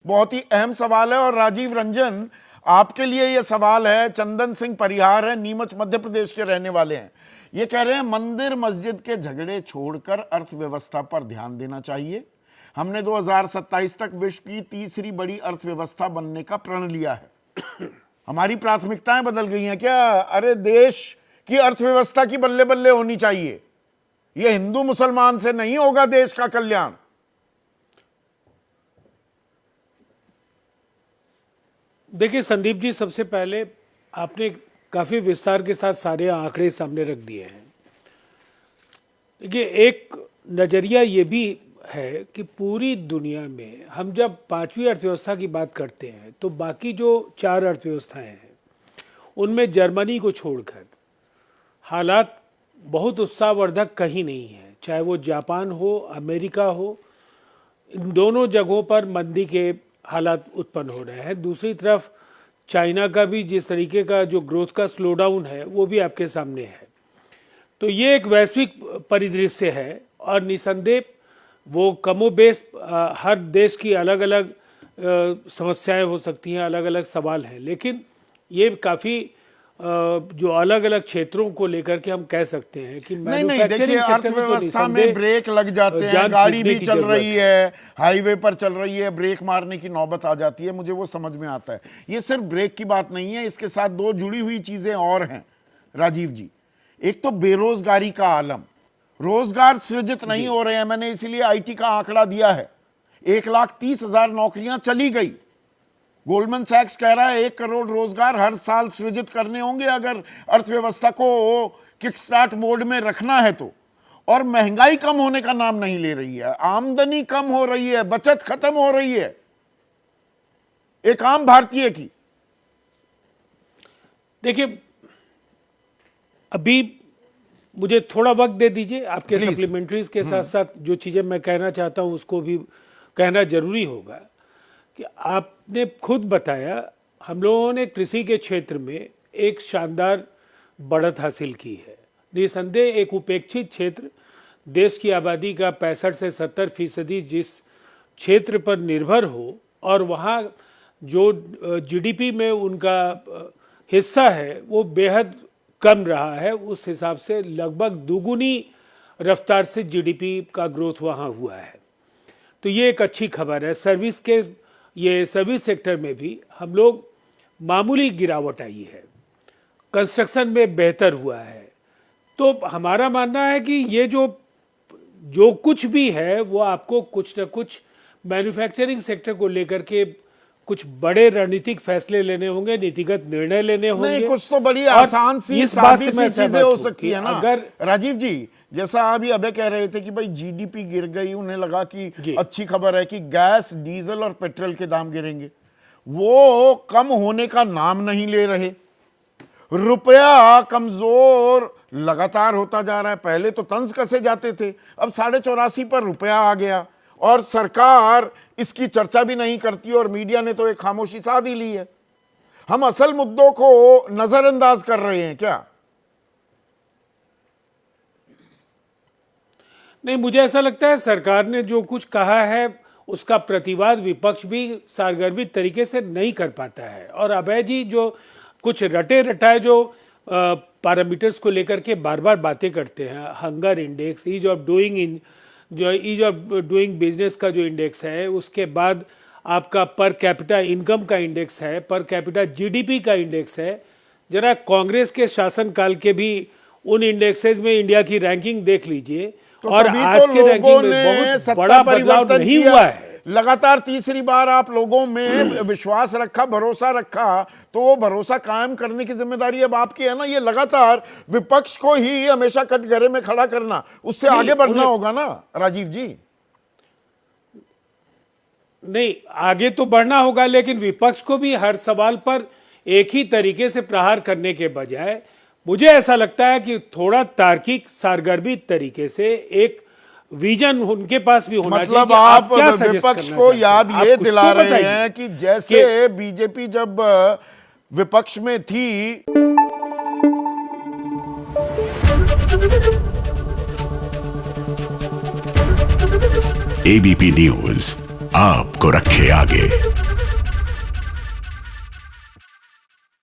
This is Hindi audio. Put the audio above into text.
बहुत ही अहम सवाल है। और राजीव रंजन, आपके लिए यह सवाल है। चंदन सिंह परिहार है, नीमच मध्य प्रदेश के रहने वाले हैं। ये कह रहे हैं मंदिर मस्जिद के झगड़े छोड़कर अर्थव्यवस्था पर ध्यान देना चाहिए। हमने 2027 तक विश्व की तीसरी बड़ी अर्थव्यवस्था बनने का प्रण लिया है। हमारी प्राथमिकताएं बदल गई हैं क्या? अरे देश की अर्थव्यवस्था की बल्ले बल्ले होनी चाहिए। यह हिंदू मुसलमान से नहीं होगा देश का कल्याण। देखिए संदीप जी, सबसे पहले आपने काफी विस्तार के साथ सारे आंकड़े सामने रख दिए हैं। देखिए, एक नजरिया ये भी है कि पूरी दुनिया में हम जब पांचवी अर्थव्यवस्था की बात करते हैं तो बाकी जो चार अर्थव्यवस्थाएं हैं उनमें जर्मनी को छोड़कर हालात बहुत उत्साहवर्धक कहीं नहीं है। चाहे वो जापान हो, अमेरिका हो, इन दोनों जगहों पर मंदी के हालात उत्पन्न हो रहे हैं। दूसरी तरफ चाइना का भी जिस तरीके का जो ग्रोथ का स्लो डाउन है वो भी आपके सामने है। तो ये एक वैश्विक परिदृश्य है और निसंदेह वो कमोबेश हर देश की अलग अलग समस्याएं हो सकती हैं, अलग अलग सवाल हैं, लेकिन ये काफ़ी जो अलग अलग क्षेत्रों को लेकर के हम कह सकते हैं कि नहीं, देखिए अर्थव्यवस्था में ब्रेक लग जाते हैं। गाड़ी भी चल रही है, हाईवे पर चल रही है, ब्रेक मारने की नौबत आ जाती है, मुझे वो समझ में आता है। ये सिर्फ ब्रेक की बात नहीं है, इसके साथ दो जुड़ी हुई चीजें और हैं राजीव जी। एक तो बेरोजगारी का आलम, रोजगार सृजित नहीं हो रहे हैं। मैंने इसीलिए आईटी का आंकड़ा दिया है, 1,30,000 नौकरियां चली गई। गोल्डमैन सैक्स कह रहा है 1 करोड़ रोजगार हर साल सृजित करने होंगे अगर अर्थव्यवस्था को किकस्टार्ट मोड में रखना है तो। और महंगाई कम होने का नाम नहीं ले रही है, आमदनी कम हो रही है, बचत खत्म हो रही है एक आम भारतीय की। देखिए, अभी मुझे थोड़ा वक्त दे दीजिए। आपके सप्लीमेंट्रीज के साथ साथ जो चीजें मैं कहना चाहता हूं उसको भी कहना जरूरी होगा कि आपने खुद बताया हम लोगों ने कृषि के क्षेत्र में एक शानदार बढ़त हासिल की है। निसंदेह एक उपेक्षित क्षेत्र, देश की आबादी का 65 से 70% जिस क्षेत्र पर निर्भर हो और वहाँ जो जीडीपी में उनका हिस्सा है वो बेहद कम रहा है। उस हिसाब से लगभग दुगुनी रफ्तार से जीडीपी का ग्रोथ वहाँ हुआ है। तो ये एक अच्छी खबर है। सर्विस सेक्टर में भी हम लोग मामूली गिरावट आई है, कंस्ट्रक्शन में बेहतर हुआ है। तो हमारा मानना है कि ये जो कुछ भी है वो आपको कुछ न कुछ मैन्युफैक्चरिंग सेक्टर को लेकर के कुछ बड़े रणनीतिक फैसले लेने होंगे, नीतिगत निर्णय लेने होंगे। नहीं, कुछ तो बड़ी आसान सी सादी सी चीजें हो सकती है ना। अगर राजीव जी, जैसा अभी अबे कह रहे थे कि भाई जीडीपी गिर गई, उन्हें लगा कि अच्छी खबर है कि गैस, डीजल और पेट्रोल के दाम गिरेंगे। वो कम होने का नाम नहीं ले रहे। रुपया कमजोर लगातार होता जा रहा है। पहले तो तंज कसे जाते थे, अब 84.5 पर रुपया आ गया और सरकार इसकी चर्चा भी नहीं करती और मीडिया ने तो एक खामोशी साध ही ली है। हम असल मुद्दों को नजरअंदाज कर रहे हैं क्या? नहीं, मुझे ऐसा लगता है सरकार ने जो कुछ कहा है उसका प्रतिवाद विपक्ष भी सारगर्भित तरीके से नहीं कर पाता है। और अभय जी जो कुछ रटे रटाए जो पैरामीटर्स को लेकर के बार बार बातें करते हैं, hunger index, ease of doing business का जो इंडेक्स है, उसके बाद आपका पर कैपिटा इनकम का इंडेक्स है, पर कैपिटा जीडीपी का इंडेक्स है। जरा कांग्रेस के शासनकाल के भी उन इंडेक्सेस में इंडिया की रैंकिंग देख लीजिए तो और आज के रैंकिंग में बहुत बड़ा बदलाव नहीं हुआ है। लगातार तीसरी बार आप लोगों में विश्वास रखा, भरोसा रखा, तो वो भरोसा कायम करने की जिम्मेदारी अब आपकी है ना। ये लगातार विपक्ष को ही हमेशा कटघरे में खड़ा करना, उससे आगे बढ़ना होगा ना राजीव जी। नहीं, आगे तो बढ़ना होगा, लेकिन विपक्ष को भी हर सवाल पर एक ही तरीके से प्रहार करने के बजाय मुझे ऐसा लगता है कि थोड़ा तार्किक, सारगर्भित तरीके से एक विजन उनके पास भी होना चाहिए। मतलब आप विपक्ष को याद ये दिला रहे हैं कि जैसे बीजेपी जब विपक्ष में थी। एबीपी न्यूज आपको रखे आगे।